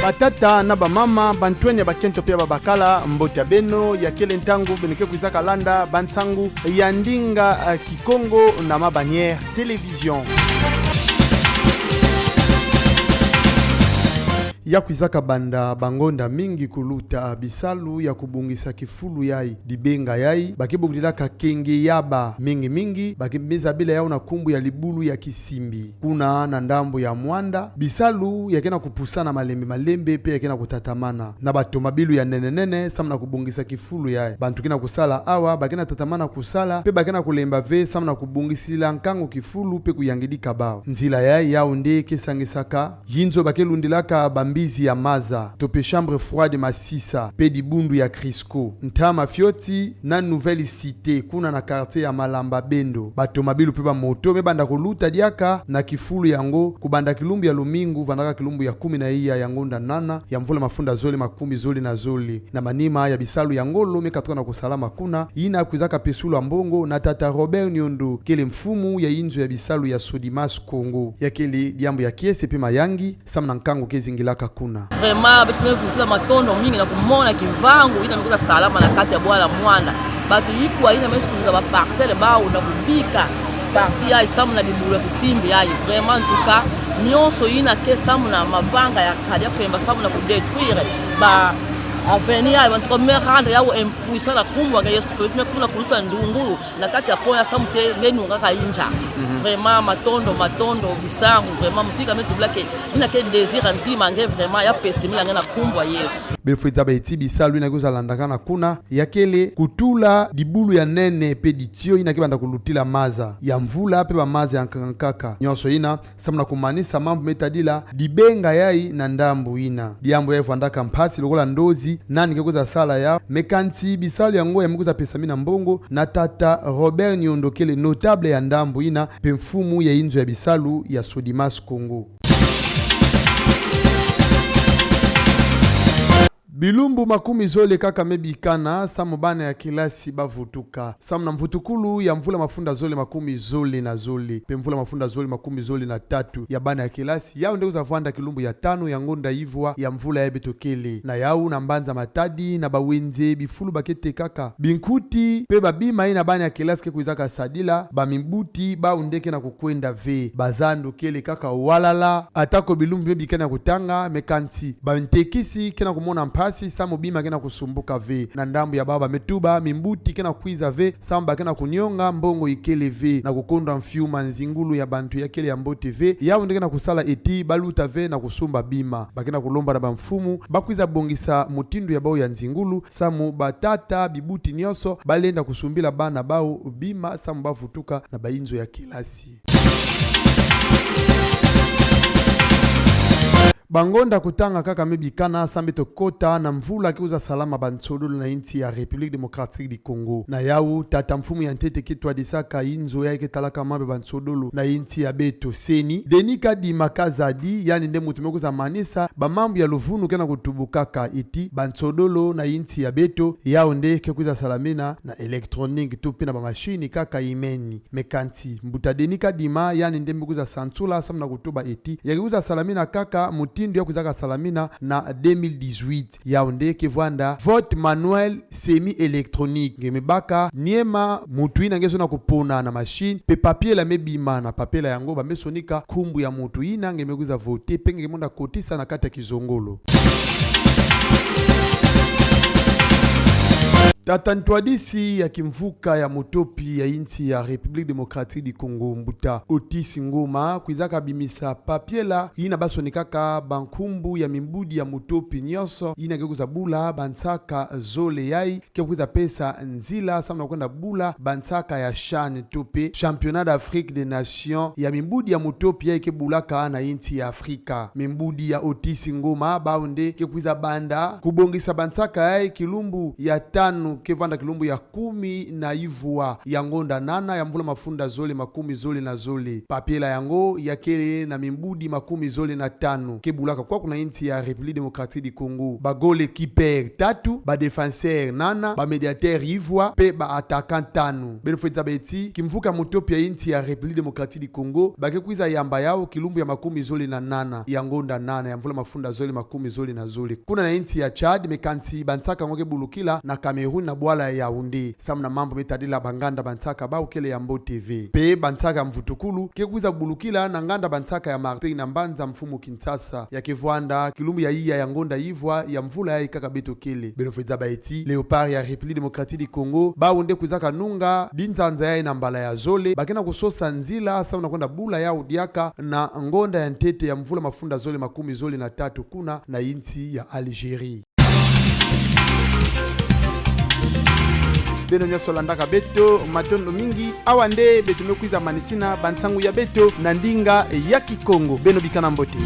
batata na bamama bantwenya bakento pia babakala mbota beno ya kele ntangu beneke kuizaka landa bantsangu ya ndinga kikongo na mabanière télévision ya kuizaka banda bangonda mingi kuluta bisalu ya kubungisa kifulu yai dibenga yai bakibugilaka kenge yaba mingi bakimeza bila yao na kumbu ya libulu ya kisimbi kuna na ndambo ya mwanda bisalu yakena kupusana malembe pe yakena kutatamana na batomabilu ya nenenene samna kubungisa kifulu yai bantu kina kusala awa bakena tatamana kusala pe bakena kulemba ve samna kubungisila nkango kifulu pe kuyangidika bao nzila yai yao nde kesangisaka yinzo bakelundilaka bizi ya maza tope chambre froide masisa pe dibundu ya Crisco ntama fioti na nouvelle cité kuna na quartier ya Malamba Bendo bato mabilu pe ba moto me banda koluta diaka na kifulu yango kubanda kilumbu ya lumingu vandaka kilumbu ya 10 na iya ya ngonda nana ya mvula mafunda zoli makumi zoli na zoli na manima ya bisalu ya ngolo me katoka na kusalama kuna ina kuzaka pesulu ambongo na tata Robert Nyondo kele mfumu ya inzo ya bisalu ya Sodimas Congo ya kele diambo ya kiese pe mayangi samna nkango kezingilaka kuna vraiment betumevutula matondo mingi na kumona kivangu ina mikuza salama na kati ya bwala mwanda batu yikwa ina mesunga ba parcelle bao na kubika parti ya isamu na libulu kusimbi ya vraiment ntuka nyonso ina ke samu na mavanga ya kadia kwemba samu na kudetruire ba avenir ya bantu me rendre ya impuissant la kumwa ga yesu pe kuna kulusa ndungulu na kati ya poya samu te ngenu ngaka inja vraiment matondo bisangu vraiment mutika metu blake ina ke désir antima nge vraiment ya pesimila ngena kumbwa yesu befuita baiti bisalu ina kuza landakana kuna yakele kutula dibulu ya nene pe ditio ina kibanda kulutila maza ya mvula pe ba maza ya nkaka nyonso ina samna kumanisa mambo metadila dibenga yai na ndambu ina diambo yai vandaka mpasi lokola ndozi nani kekuza sala ya mekanti bisalu yango ya mkuza pesamina mbongo na tata Robert Nyondo kele notable ya ndambu ina pe mfumu ya inzo ya bisalu ya Sodimas Congo. Bilumbu makumi zole kaka mebikana samu bana ya kilasi bavutuka samu na mvutukulu ya mvula mafunda zole makumi zole na zole pe mvula mafunda zole makumi zole na tatu ya bana ya kilasi yao ndeko zavanda kilumbu ya 5 ya ngonda ivwa ya mvula ya betokele na yao na mbanza matadi na bawenze bifulu bakete kaka binkuti pe babima ina bana ya kilasi ke kuizaka sadila bamimbuti ba undeke na kukwenda ve bazando kele kaka walala atako bilumbu mebikana kutanga mekanti bantekisi kena kumona mpasi samu bima kena kusumbuka ve na ndambu ya baba metuba mimbuti kena kuiza ve samba kena kunyonga mbongo ikele ve na kukonda mfiuma nzingulu ya bantu ya kele ya mbote ve yao ndekena kusala eti baluta ve na kusumba bima bakena kulomba na bamfumu bakuiza bongisa mutindu ya bao ya nzingulu samu batata bibuti nyoso balenda kusumbila bana bao bima samu bafutuka na bainzo ya kilasi bangonda kutanga kaka mebikana sambeto kota na mvula kiuza salama bantsodolo na inti ya République démocratique du Congo na yau tata mfumu ya ntete kitwa disaka inzo ya talaka mabe bantsodolo na inti ya beto seni denika di makazadi yani nde mutu mekuza manisa bamambu ya luvunu kena kutubukaka iti bantsodolo na inti ya beto yao nde kekuza salamina na elektronik tupi na bamashini kaka imeni mekanti mbuta denika dima yani nde mekuza sansula samna kutuba iti yakikuza salamina kaka tindu ya kuzaka salamina na 2018 yaonde kevwanda vote manuel semi électronique ngemebaka niema mutu ina ngeso na kupona na machine pe papier la mebima na papier la yango bamesonika kumbu ya mutu ina ngemeguza vote penge ngemonda kotisa na kata kizongolo Tata ntwadisi ya kimvuka ya motopi ya inti ya République démocratique du Congo mbuta Otis Ngoma kuizaka bimisa papiela ina basonikaka bankumbu ya mimbudi ya motopi nyonso ina kekuza bula bansaka zole yai kekuza pesa nzila samna kwenda bula bansaka ya CHAN tope championnat d'Afrique des nations ya mimbudi ya motopi yai kebulaka na inti ya Afrika mimbudi ya Otis Ngoma baunde kekuza banda kubongisa bansaka yai kilumbu ya 5 5 kevanda kilumbu ya 10 na ivua ya ngonda 8 ya mvula mafunda zole 10 zole na zole papiela yango ya kele na mimbudi 10 zole na 5 kebulaka kwa kuna inti ya République démocratique du Congo bagole keeper 3 ba défenseur 8 ba médiateur ivua pe ba attaquant 5 benofeta beti kimvuka motopi ya inti ya République démocratique du Congo bakekuiza yamba yao kilumbu ya 10 zole na 8 ya ngonda 8 ya mvula mafunda zole 10 zole na zole kuna na inti ya Chad mekanti bantaka ngoke bulukila na Cameroun na bwala ya Yaoundé samna mambo betadila banganda bantaka ba ukele ya Mbo TV pe bantaka mvutukulu kekuiza bulukila na nganda bantaka ya Martin na mbanza mfumu Kinshasa ya kevwanda kilumbu ya iya ya ngonda ivwa ya mvula ya ikaka beto kele benofeza baeti Léopard ya République démocratique du Congo ba wonde kuizaka nunga binzanza ya na mbala ya zole bakena kusosa nzila samna kwenda bula ya udiaka na ngonda ya ntete ya mvula mafunda zole 10 zole na 3 kuna na inti ya Algérie beno nyaso landaka beto matondo mingi awande beto mekwiza manisina bansangu ya beto na ndinga ya Kikongo beno bikana mbote